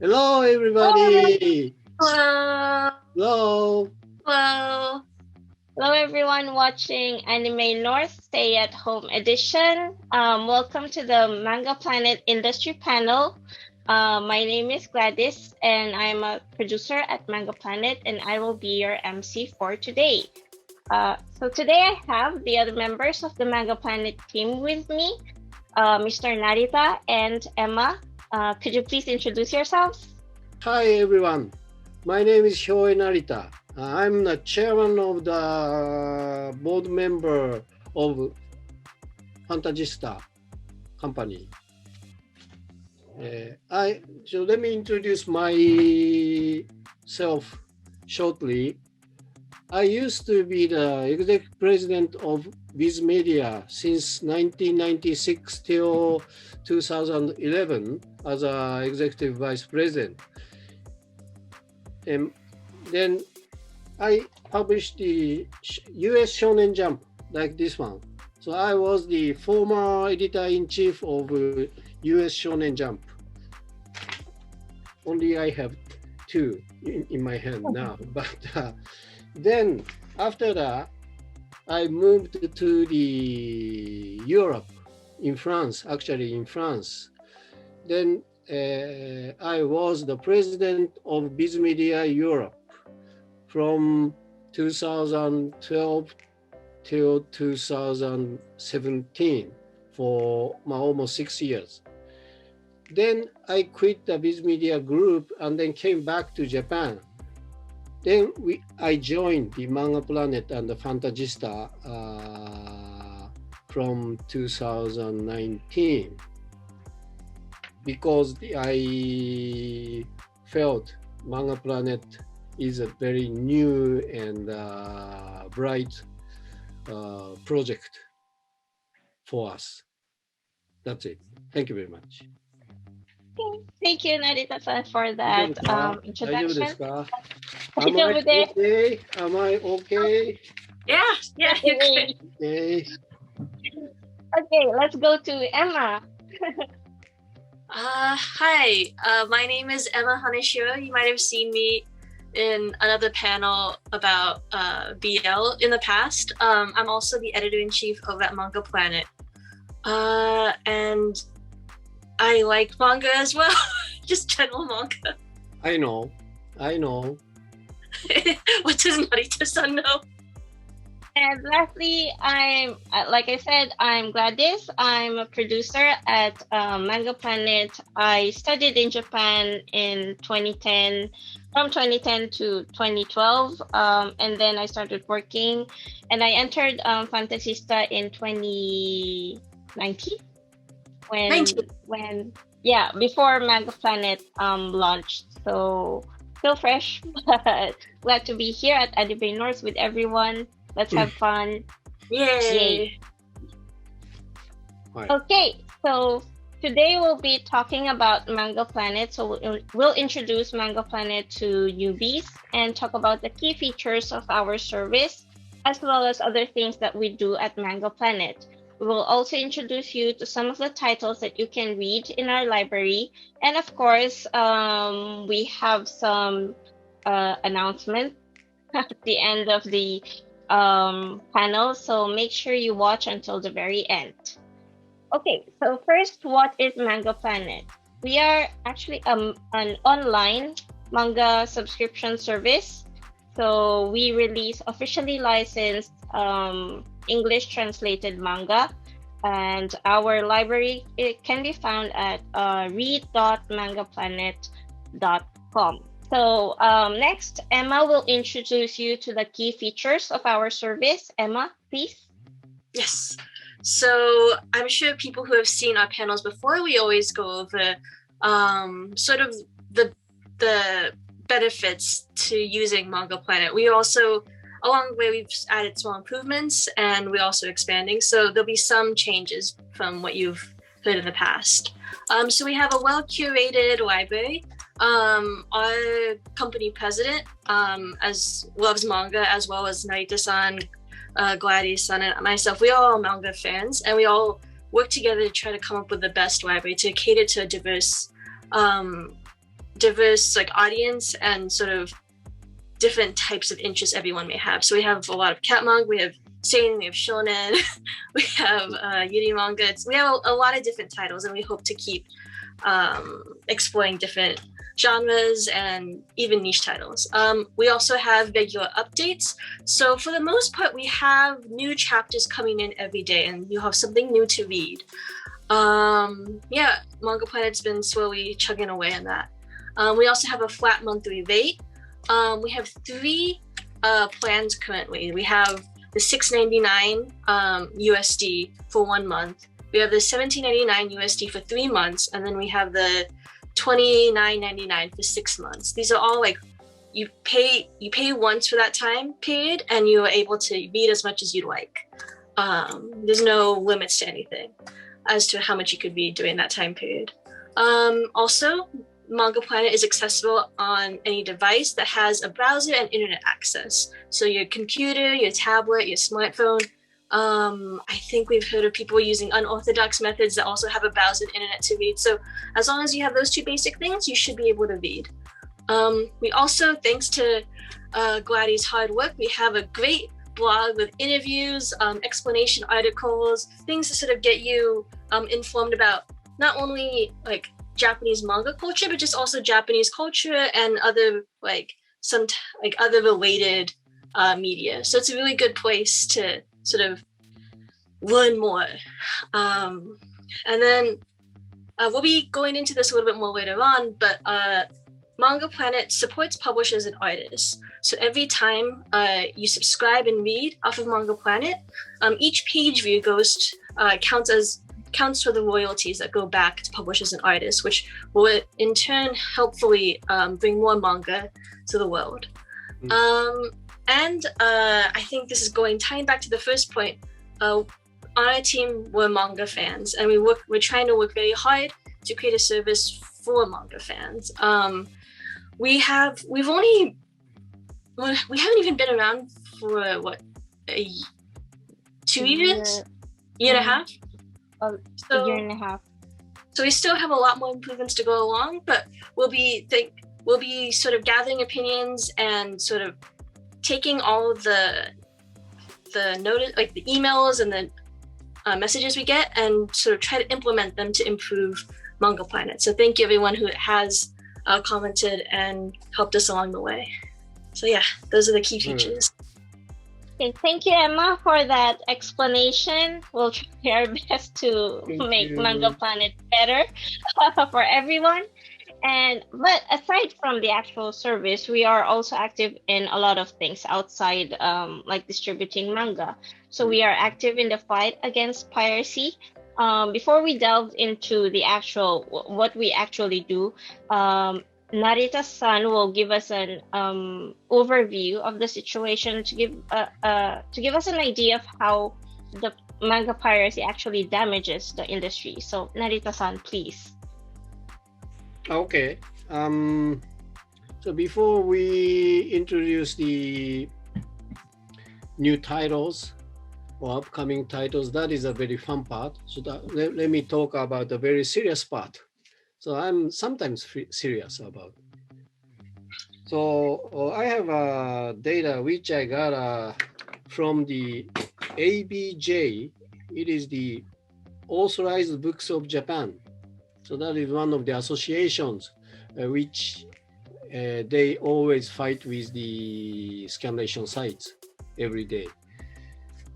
Hello, everybody. Hello. Hello. Hello. Hello, everyone watching Anime North Stay at Home Edition. Welcome to the Manga Planet Industry Panel. My name is Gladys, and I'm a producer at Manga Planet, and I will be your MC for today. So today I have the other members of the Manga Planet team with me, Mr. Narita and Emma. Could you please introduce yourselves? Hi, everyone. My name is Hyoe Narita. I'm the chairman of the board member of Fantagista company. So let me introduce myself shortly. I used to be the executive president of Viz Media since 1996 till 2011 as an executive vice president. And then I published the US Shonen Jump, like this one. So I was the former editor-in-chief of US Shonen Jump. Only I have two in my hand now. But then after that, I moved to the Europe, in France, actually in France. Then I was the president of Viz Media Europe from 2012 till 2017 for almost 6 years. Then I quit the Viz Media group and then came back to Japan. Then I joined the Manga Planet and the Fantagista from 2019 because I felt Manga Planet is a very new and bright project for us. That's it. Thank you very much. Thank you, Narita-san, for that 大丈夫です introduction. か 大 Am 丈 I 夫です。 okay? Am I okay? Yeah, you're good. Okay. Okay, let's go to Emma. Hi, my name is Emma Haneshiro. You might have seen me in another panel about BL in the past. I'm also the editor-in-chief of that Manga Planet. And I like manga as well, just general manga. I know. What does Narita-san know? And lastly, like I said, I'm Gladys. I'm a producer at Manga Planet. I studied in Japan in 2010, from 2010 to 2012, and then I started working, and I entered Fantasista in 2019 before Manga Planet launched. So still fresh, but glad to be here at Anime North with everyone. Let's have fun. Yay! Right. Okay, so today we'll be talking about Manga Planet. So we'll introduce Manga Planet to newbies and talk about the key features of our service, as well as other things that we do at Manga Planet. We will also introduce you to some of the titles that you can read in our library. And of course, we have some announcements at the end of the panel, so make sure you watch until the very end. Okay, so first, what is Manga Planet? We are actually an online manga subscription service. So we release officially licensed English translated manga, and our library, it can be found at read.mangaplanet.com. So next, Emma will introduce you to the key features of our service. Emma, please. Yes. So I'm sure people who have seen our panels before, we always go over sort of the benefits to using Manga Planet. We also, along the way, we've added small improvements, and we're also expanding. So there'll be some changes from what you've heard in the past. So we have a well-curated library. Our company president loves manga, as well as Narita-san, Gladys-san, and myself. We all are manga fans, and we all work together to try to come up with the best library to cater to a diverse diverse like audience and sort of different types of interests everyone may have. So we have a lot of cat manga, we have seinen, we have shonen, we have yuri manga. We have a lot of different titles, and we hope to keep exploring different genres and even niche titles. We also have regular updates. So for the most part, we have new chapters coming in every day, and you have something new to read. Yeah, Manga Planet's been slowly chugging away on that. We also have a flat monthly rate. We have 3 plans currently. We have the $6.99 USD for 1 month. We have the $17.99 USD for 3 months, and then we have the $29.99 for 6 months. These are all like you pay once for that time period, and you are able to read as much as you'd like. There's no limits to anything as to how much you could read during that time period. Also, Manga Planet is accessible on any device that has a browser and internet access. So your computer, your tablet, your smartphone. I think we've heard of people using unorthodox methods that also have a browser and internet to read. So as long as you have those 2 basic things, you should be able to read. We also, thanks to Gladys' hard work, we have a great blog with interviews, explanation articles, things to sort of get you informed about not only like Japanese manga culture, but just also Japanese culture and other like other related media. So it's a really good place to sort of learn more. And then we'll be going into this a little bit more later on, but Manga Planet supports publishers and artists. So every time you subscribe and read off of Manga Planet, each page view counts for the royalties that go back to publishers and artists, which will in turn helpfully bring more manga to the world. And I think this is tying back to the first point. On our team, we're manga fans, and we're trying to work very hard to create a service for manga fans. We haven't even been around for 2 years, year and a half. A year and a half. So we still have a lot more improvements to go along, but we'll be sort of gathering opinions and sort of taking all of the notice, like the emails and the messages we get, and sort of try to implement them to improve Manga Planet. So thank you everyone who has commented and helped us along the way. So yeah, those are the key features. Okay, thank you, Emma, for that explanation. We'll try our best to make Manga Planet better for everyone. But aside from the actual service, we are also active in a lot of things outside, like distributing manga. So we are active in the fight against piracy. Before we delve into the what we actually do, Narita-san will give us an overview of the situation to give us an idea of how the manga piracy actually damages the industry. So Narita-san, please. Okay. So before we introduce the new titles or upcoming titles, that is a very fun part. So let me talk about the very serious part. So I'm sometimes serious about. So I have data which I got from the ABJ. It is the Authorized Books of Japan. So that is one of the associations which they always fight with the scanlation sites every day.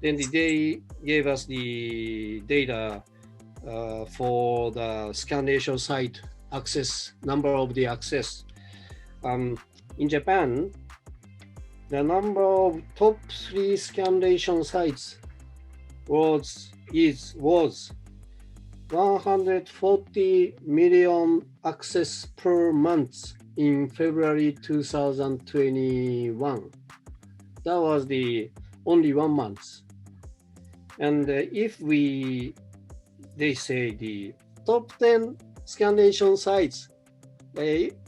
Then they gave us the data for the scanlation site access, number of the access. In Japan, the number of top 3 scanlation sites was 140 million access per month in February 2021. That was the only 1 month. And if they say the top 10 scanlation sites,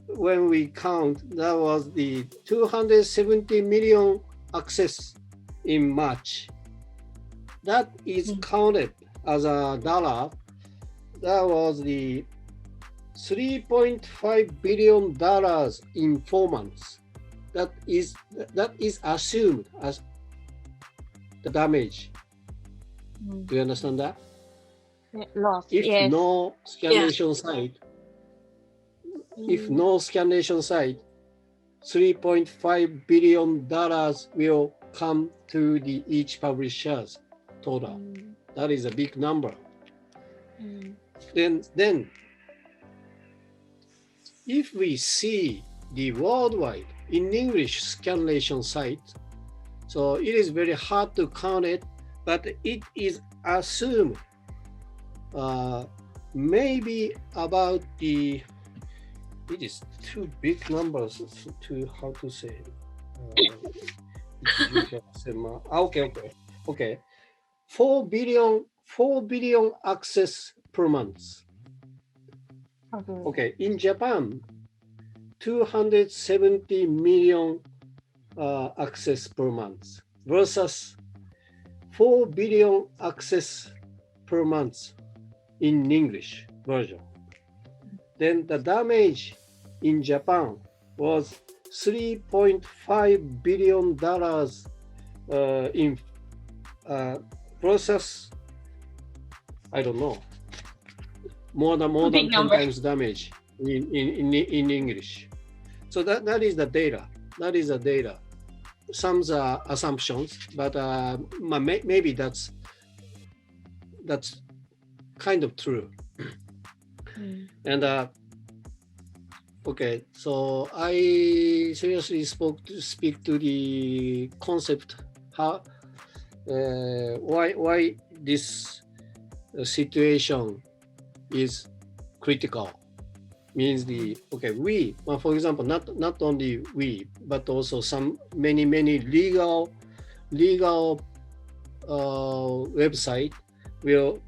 when we count, that was the 270 million access in March. That is counted as a dollar. That was the $3.5 billion in 4 months. That is assumed as the damage. Do you understand that? Loss. If Yes. no scanlation site, if no scanlation site, $3.5 billion will come to the each publisher's total. That is a big number. Then if we see the worldwide in English scanlation site, so it is very hard to count it, but it is assumed maybe about the, it is too big numbers to how to say. Okay. 4 billion access per month. Okay, in Japan, 270 million access per month versus 4 billion access per month in English version. Then the damage in Japan was $3.5 billion in versus, I don't know, more than 10 times damage in English. So that is the data. That is the data. Some are assumptions, but maybe that's kind of true. And okay, so I seriously speak to the concept how why this situation is critical. Means the we, well, for example, not only we, but also many legal website will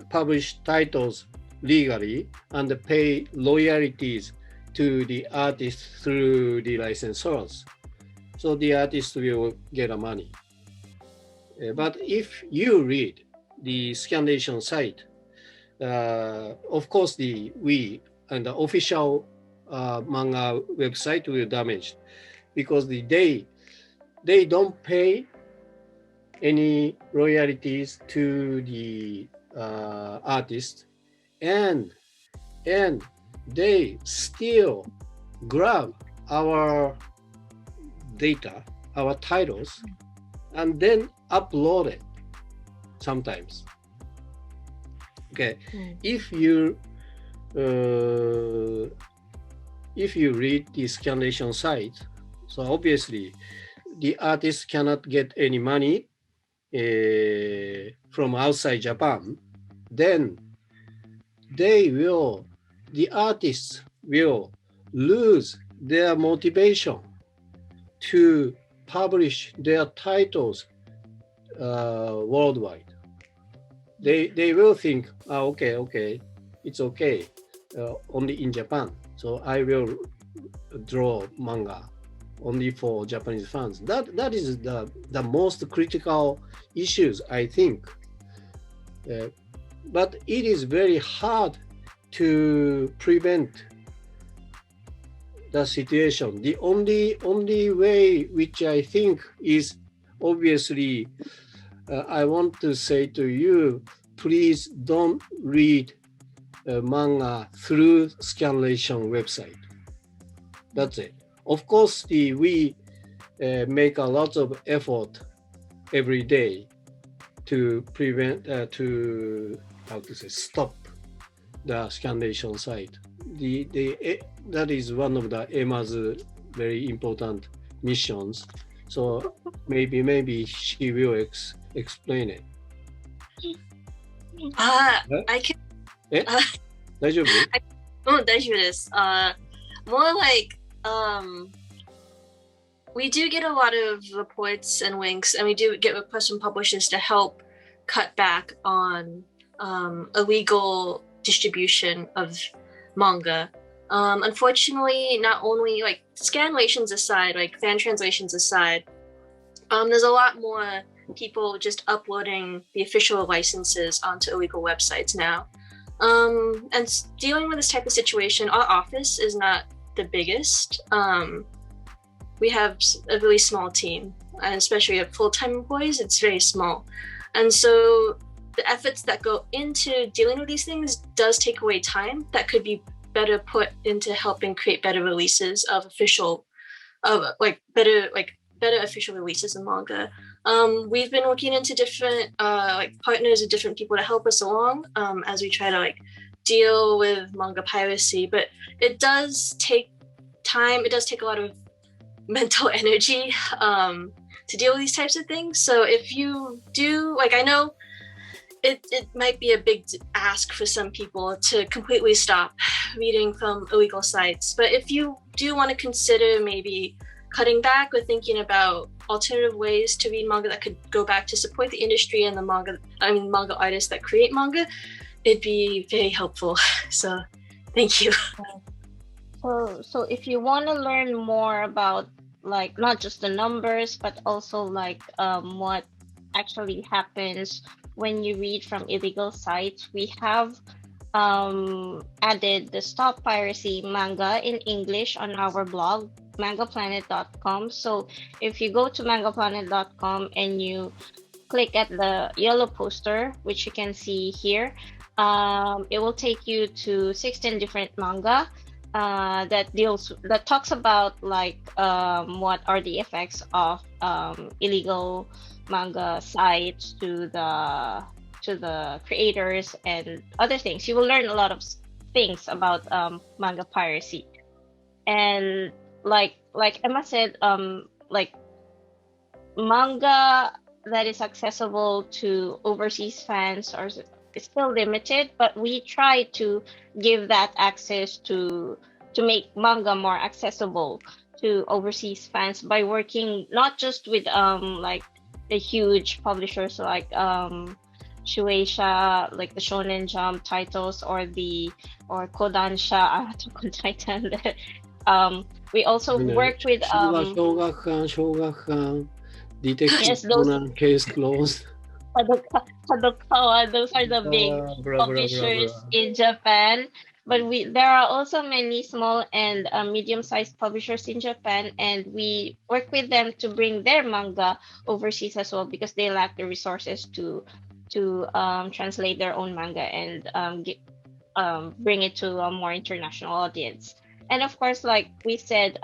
publish titles legally and pay royalties to the artist through the licensors. So the artist will get money. But if you read the scanlation site, of course we and the official manga website will damage because they don't pay any royalties to the artist, and they still grab our data, our titles, and then upload it sometimes. Okay, if you read the scanlation site, so obviously the artist cannot get any money from outside Japan, then the artists will lose their motivation to publish their titles worldwide. They will think, okay, it's okay, only in Japan. So I will draw manga only for Japanese fans. That is the most critical issues, I think. But it is very hard to prevent the situation. The only way which I think is obviously, I want to say to you, please don't read manga through scanlation website. That's it. Of course, we make a lot of effort every day to prevent, stop the scanlation site. That is one of the EMA's very important missions. So maybe she will explain it. I can. 大丈夫？大丈夫です。More like we do get a lot of reports and winks, and we do get requests from publishers to help cut back on illegal distribution of manga. Unfortunately, not only like scanlations aside, like fan translations aside, there's a lot more people just uploading the official licenses onto illegal websites now. Dealing with this type of situation, our office is not the biggest. We have a really small team, and especially at full-time employees, it's very small. And so the efforts that go into dealing with these things does take away time that could be better put into helping create better releases of better official releases of manga. We've been looking into different partners and different people to help us along as we try to deal with manga piracy. But it does take time. It does take a lot of mental energy to deal with these types of things. So if you do, I know it might be a big ask for some people to completely stop reading from illegal sites. But if you do want to consider maybe cutting back or thinking about alternative ways to read manga that could go back to support the industry and the manga artists that create manga, it'd be very helpful. So thank you. So if you want to learn more about not just the numbers, but also what actually happens when you read from illegal sites, we have added the Stop Piracy manga in English on our blog, mangaplanet.com. So if you go to mangaplanet.com and you click at the yellow poster, which you can see here, it will take you to 16 different manga that talks about what are the effects of illegal manga sites to the creators and other things. You will learn a lot of things about manga piracy. And like Emma said, manga that is accessible to overseas fans is still limited, but we try to give that access to make manga more accessible to overseas fans by working not just with the huge publishers like Shueisha, like the Shonen Jump titles or Kodansha, Attack on Titan. We also work with Detective yes, those Case Closed. Kadokawa, those are the big publishers in Japan. But there are also many small and medium-sized publishers in Japan, and we work with them to bring their manga overseas as well because they lack the resources to translate their own manga and bring it to a more international audience. And of course, like we said,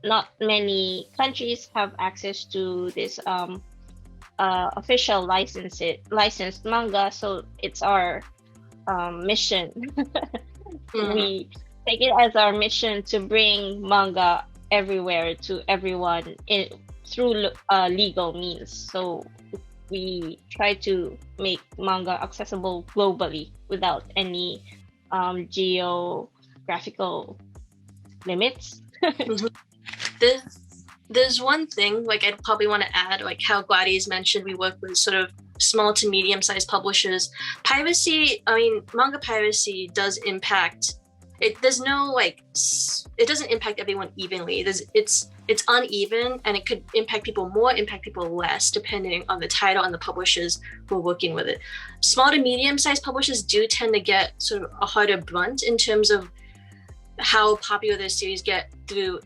not many countries have access to this official licensed manga, so it's our mission. We take it as our mission to bring manga everywhere to everyone through legal means. So we try to make manga accessible globally without any geographical limits. There's one thing I'd probably want to add, how Gladys mentioned, we work with sort of small to medium-sized publishers. Piracy, manga piracy does impact. It doesn't impact everyone evenly. It's uneven, and it could impact people more, impact people less, depending on the title and the publishers who are working with it. Small to medium-sized publishers do tend to get sort of a harder brunt in terms of how popular their series get through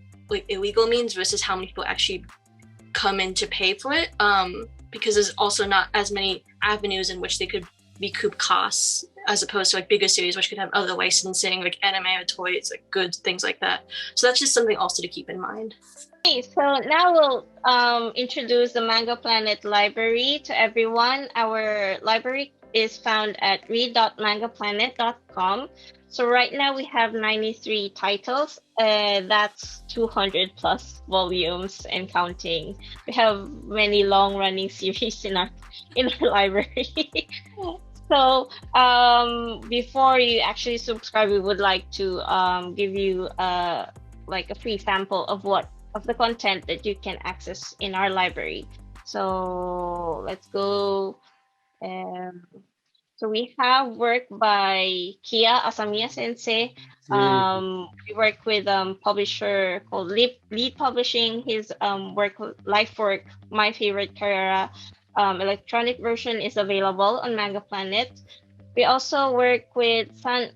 illegal means versus how many people actually come in to pay for it, because there's also not as many avenues in which they could recoup costs as opposed to bigger series which could have other licensing like anime or toys, goods, things like that. So that's just something also to keep in mind. Okay, so now we'll introduce the Manga Planet library to everyone. Our library is found at read.mangaplanet.com. So right now we have 93 titles. That's 200 plus volumes and counting. We have many long-running series in our library. So before you actually subscribe, we would like to give you a free sample of the content that you can access in our library. So let's go. So we have work by Kia Asamiya Sensei. We work with publisher called Lead Publishing. His life work, My Favorite Carrera, electronic version is available on Manga Planet. We also work with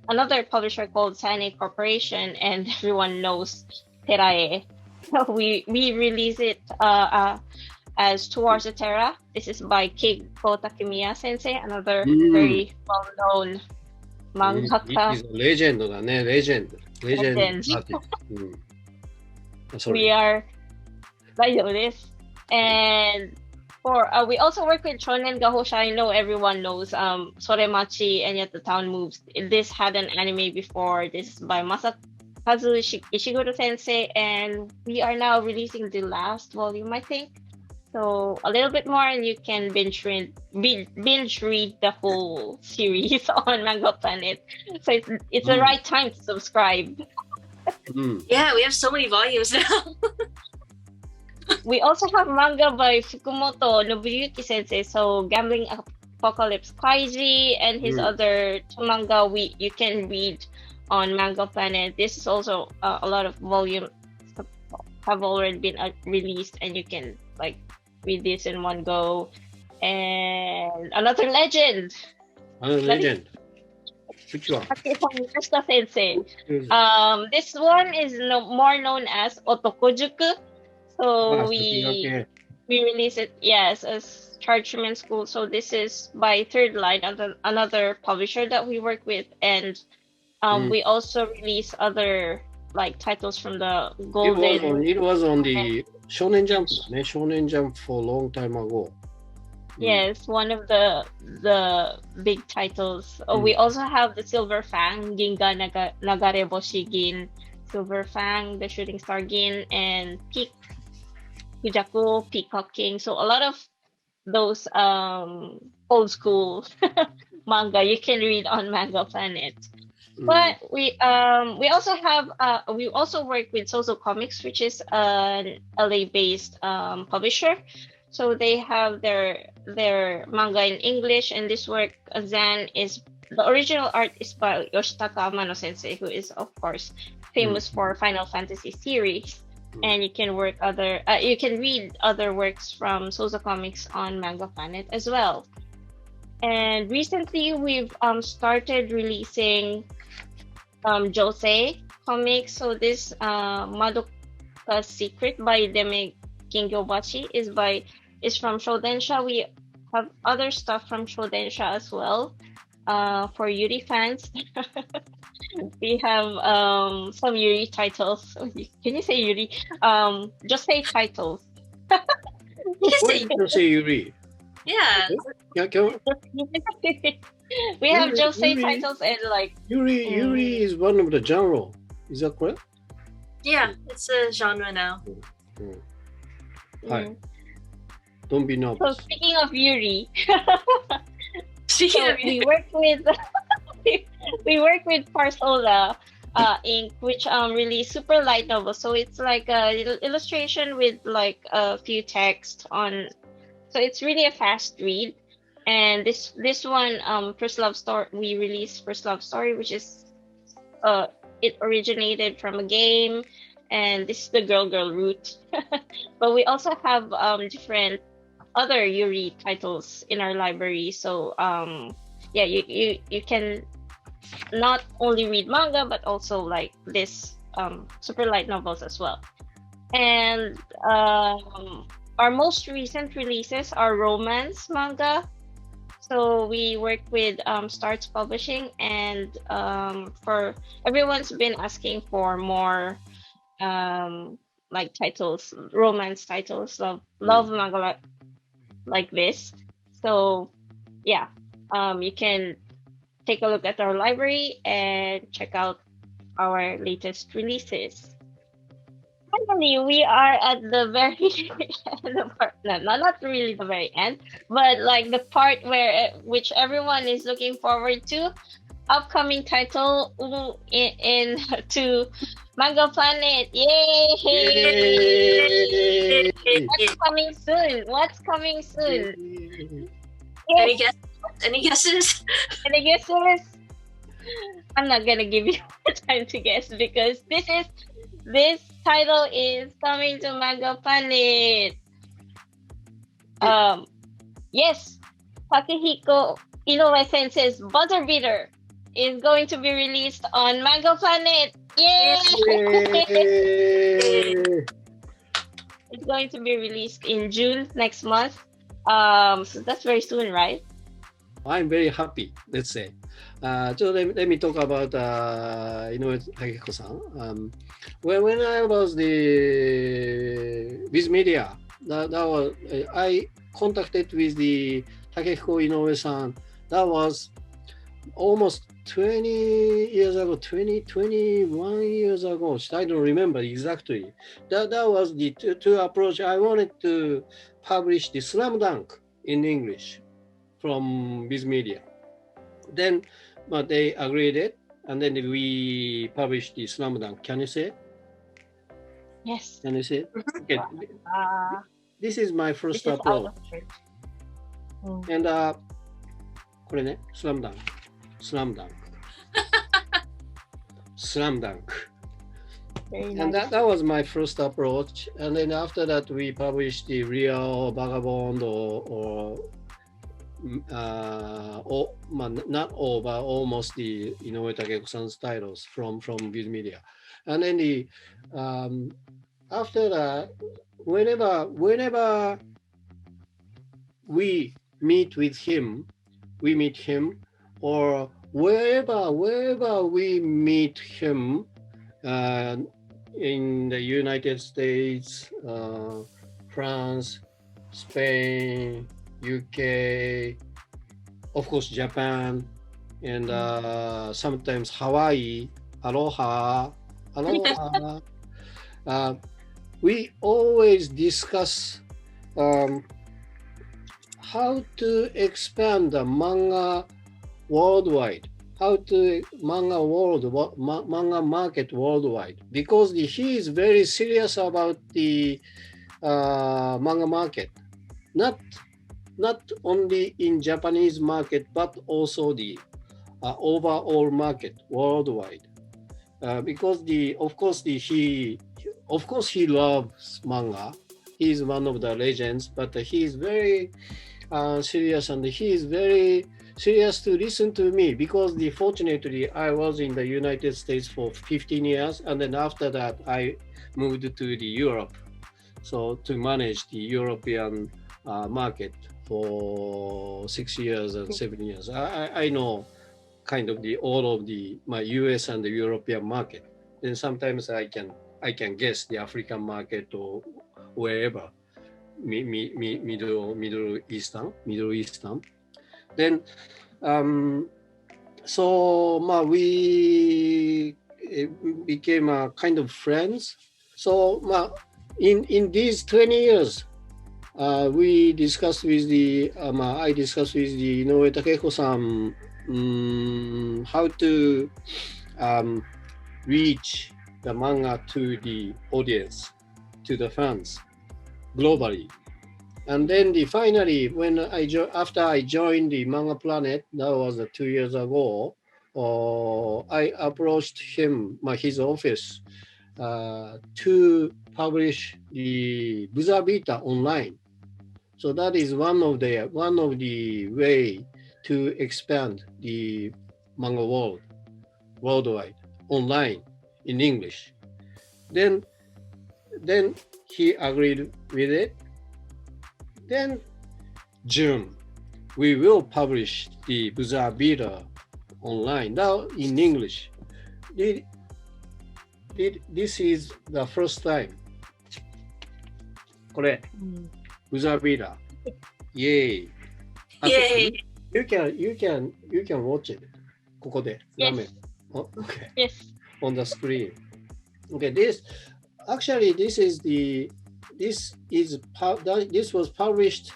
another publisher called Sane Corporation, and everyone knows Terae. So we release it as Towards the Terra. This is by Keiko Takemiya Sensei, another very well-known いい mangaka レジェンドだね、レジェンド。レジェンド legend. アーティスト。We Sorry. are 大丈夫です。And for we also work with Shonen Gahosha. I know everyone knows Soremachi and Yet the Town Moves. This had an anime before. This is by Masakazu Ishiguro Sensei, and we are now releasing the last volume, I think. So a little bit more, and you can binge read the whole series on Manga Planet. So it's the right time to subscribe. Yeah, we have so many volumes now. We also have manga by Fukumoto Nobuyuki Sensei. So Gambling Apocalypse Kaiji and his other manga you can read on Manga Planet. This is also a lot of volumes have already been released, and you can like read this in one go. And another legend. Another legend. Which one? Takeshita Sensei. This one is more known as Otokojuku. So we release it, yes, as Chargeman School. So this is by Third Line, another publisher that we work with, and we also release other like titles from the Golden. It was on the Shonen Jump, Shonen Jump for a long time ago. Yes, one of the big titles. We also have the Silver Fang, Ginga Nagareboshi Gin, Silver Fang, the Shooting Star Gin, and Kujaku, Peacock King. So a lot of those old school manga you can read on Manga Planet. But we also work with Sozo Comics, which is an LA based publisher. So they have their manga in English, and this work the original art is by Yoshitaka Amano Sensei, who is of course famous for Final Fantasy series. And you can read other works from Sozo Comics on Manga Planet as well. And recently we've started releasing Josei comics. So this Madoka Secret by Deme Kingyobashi is from Shodensha. We have other stuff from Shodensha as well. For Yuri fans, we have some Yuri titles. Can you say Yuri? Just say titles. Why did you say Yuri? Yeah. We have Josei titles and like Yuri is one of the genre. Is that correct? Yeah, it's a genre now. Hi. Don't be nervous. So speaking of Yuri, We work with Parsola Inc., which release super light novels. So it's like a little illustration with like a few text on. So it's really a fast read. And this one First Love Story, we released First Love Story, which is it originated from a game, and this is the girl route. But we also have different other Yuri titles in our library. So you can not only read manga but also like this super light novels as well. And our most recent releases are romance manga. So we work with Starts Publishing, and for everyone's been asking for more like titles, romance titles, love manga like this. So yeah, you can take a look at our library and check out our latest releases. Finally, we are at the very end of our, not really the very end, but like the part which everyone is looking forward to. Upcoming title in to Manga Planet. Yay! What's coming soon? Any guesses? Any guesses? I'm not gonna give you time to guess because this title is coming to Manga Planet. Yes, Takehiko Inoue Sensei's Buzzer Beater is going to be released on Manga Planet. Yay! Yay! It's going to be released in June next month. So that's very soon, right? I'm very happy, let's say. Let me talk about Inoue Takehiko-san. When I was with media, that was, I contacted with the Takehiko Inoue-san. That was almost 20 years ago, 21 years ago. I don't remember exactly. That was the to approach. I wanted to publish the Slam Dunk in English from Viz Media. Then, but they agreed it, and then we published the Slam Dunk. Can you say it? Yes. Can you say it? Okay. This is my first This is upload. out of church. And これね、スラムダンク。スラムダンク。スラムダンク。Very And nice. that was my first approach. And then after that, we published the Real Vagabond or not all, but almost the Inoue Takehiko-san's titles from Viz Media. And then after that, whenever we meet him, or wherever we meet him in the United States, France, Spain, UK, of course Japan, and sometimes Hawaii, aloha. We always discuss how to expand the manga worldwide, how to manga market worldwide, because he is very serious about the manga market, not only in Japanese market, but also the overall market worldwide. Because he loves manga. He is one of the legends, but he is very serious, and he is very serious to listen to me, because fortunately I was in the United States for 15 years, and then after that I moved to the Europe, so to manage the European market for 6 years and 7 years. I know kind of all of my US and the European market. Then sometimes I can guess the African market or wherever, Middle Eastern. Then we became kind of friends. So in these 20 years, we discussed with I discussed with the Inoue Takehiko-san how to reach the manga to the audience, to the fans globally. And then finally, when after I joined the Manga Planet, that was 2 years ago, I approached his office to publish the Buzzer Beater online. So that is one of the way to expand the manga worldwide online in English. Then he agreed with it. Then June, we will publish the Buzzer Beater online now in English. This is the first time. これ、Buzzer Beater. Yay! Yay! You can watch it. ここで Yes. 画面。Okay. Yes. On the screen. Okay, this was published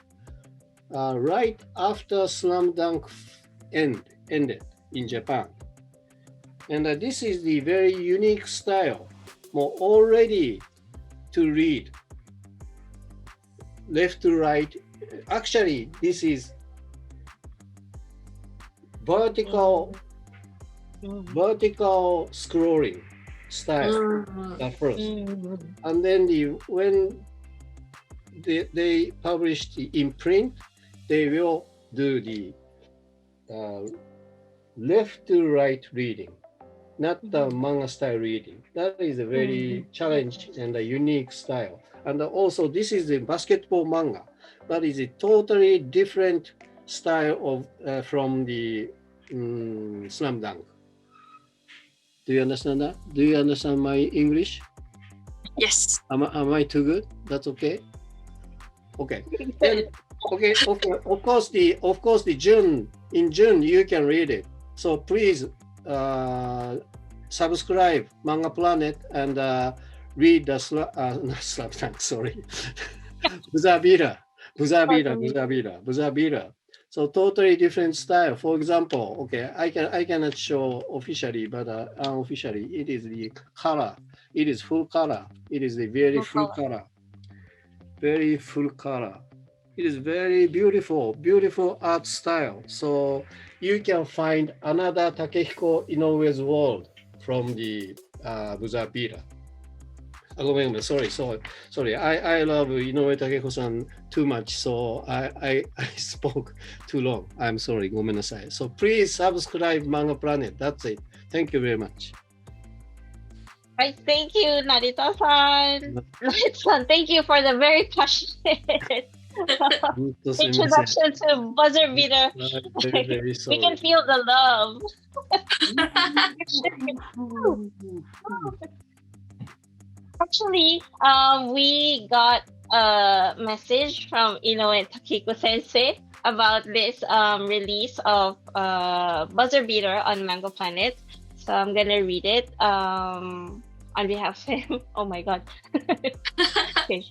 right after Slam Dunk ended in Japan, and this is the very unique style, more already to read left to right. Actually, this is vertical scrolling style at first, and then when they published in print, they will do the left to right reading, not the manga style reading. That is a very challenge and a unique style. And also, this is a basketball manga, but is a totally different style of from the Slam Dunk. Do you understand that? Do you understand my English? Yes. Am I too good? That's okay. Okay. Then, okay. Of course, the June in June you can read it. So please subscribe Manga Planet and read the not Slam Dunk. Sorry, Buzabira. So totally different style. For example, okay, I cannot show officially, but unofficially, it is the color. It is full color. It is the very full color. Very full color. It is very beautiful, beautiful art style. So you can find another Takehiko Inoue's world from the Buzabira. Sorry. I love Inoue Takehiko-san too much, so I spoke too long. I'm sorry, ごめんなさい. So please subscribe Manga Planet. That's it. Thank you very much. Right, thank you, Narita-san. Narita-san, thank you for the very passionate introduction to Buzzer Beater. Very We can feel the love. Actually, we got a message from Inoue Takiko Sensei about this release of Buzzer Beater on Manga Planet. So I'm gonna read it on behalf of him. Oh my god. Okay.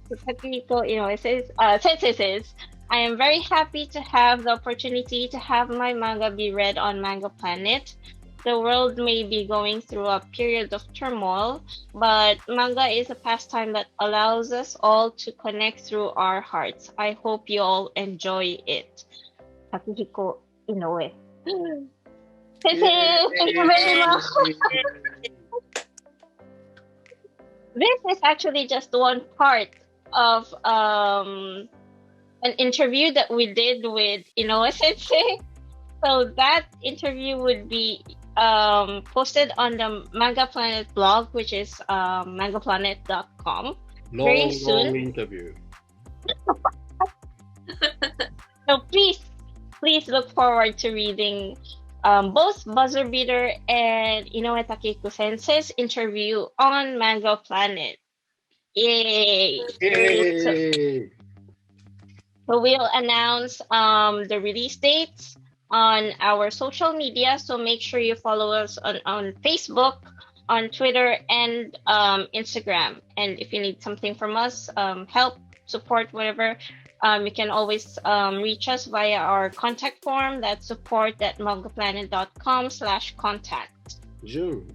Takiko Inoue Sensei says, I am very happy to have the opportunity to have my manga be read on Manga Planet. The world may be going through a period of turmoil, but manga is a pastime that allows us all to connect through our hearts. I hope you all enjoy it. Takehiko Inoue. Thank you very much. This is actually just one part of an interview that we did with Inoue Sensei. So that interview would be posted on the Manga Planet blog, which is mangaplanet.com. Very soon. Long interview. So please look forward to reading both Buzzer Beater and Inoue Takehiko Sensei's interview on Manga Planet. Yay! Yay! So we'll announce the release dates on our social media. So make sure you follow us on Facebook, on Twitter, and Instagram. And if you need something from us, help, support, whatever, you can always reach us via our contact form. That's support@mangaplanet.com/contact. June.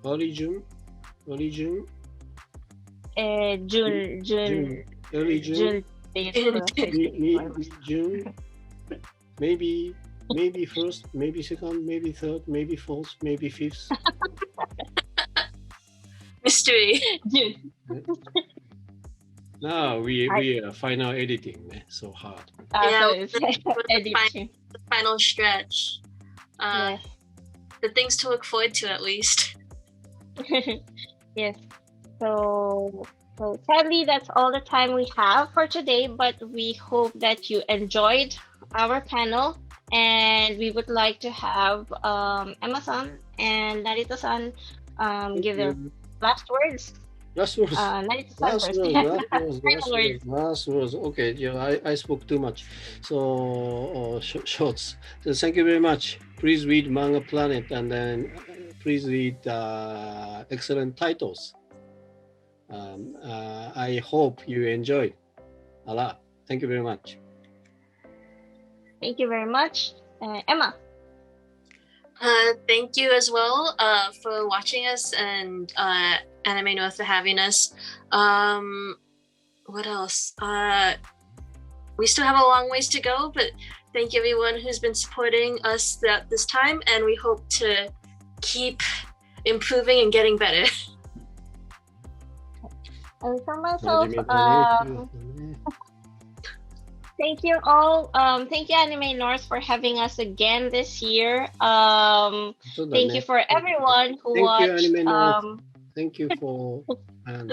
Early June? Early June? June. Early June? June? Maybe first, maybe second, maybe third, maybe fourth, maybe fifth. Mystery. June. Now we are final editing, so hard. So it's editing. The final stretch. Yes. The things to look forward to, at least. Yes. So sadly, that's all the time we have for today, but we hope that you enjoyed our panel, and we would like to have Emma-san and Narita-san give their last words. Last words. Narita-san Last words. Okay, yeah, I spoke too much. So shorts. So thank you very much. Please read Manga Planet, and then please read excellent titles. I hope you enjoyed a lot. Thank you very much. Thank you very much. Emma. Thank you as well for watching us, and Anime North for having us. What else? We still have a long ways to go, but thank you everyone who's been supporting us throughout this time, and we hope to keep improving and getting better. And for myself, Thank you all. Thank you, Anime North, for having us again this year. そうだ Thank you ね。 for everyone who Thank you, watched. Anime North. Thank you for fans.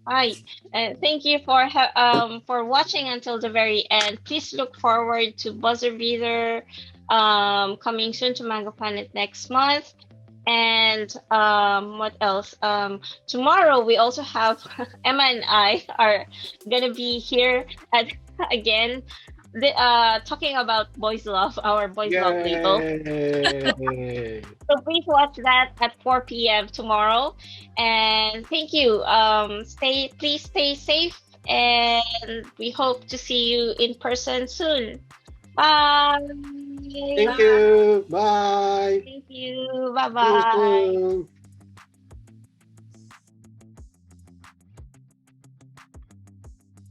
Hi, thank you for watching until the very end. Please look forward to Buzzer Beater coming soon to Manga Planet next month. And what else? Tomorrow we also have Emma and I are gonna be here again, talking about Boys Love, our Boys Love label. Yay! So please watch that at 4 p.m. tomorrow. And thank you. Please stay safe, and we hope to see you in person soon. Bye. Thank you. Bye. Thank you. Bye See you bye. soon.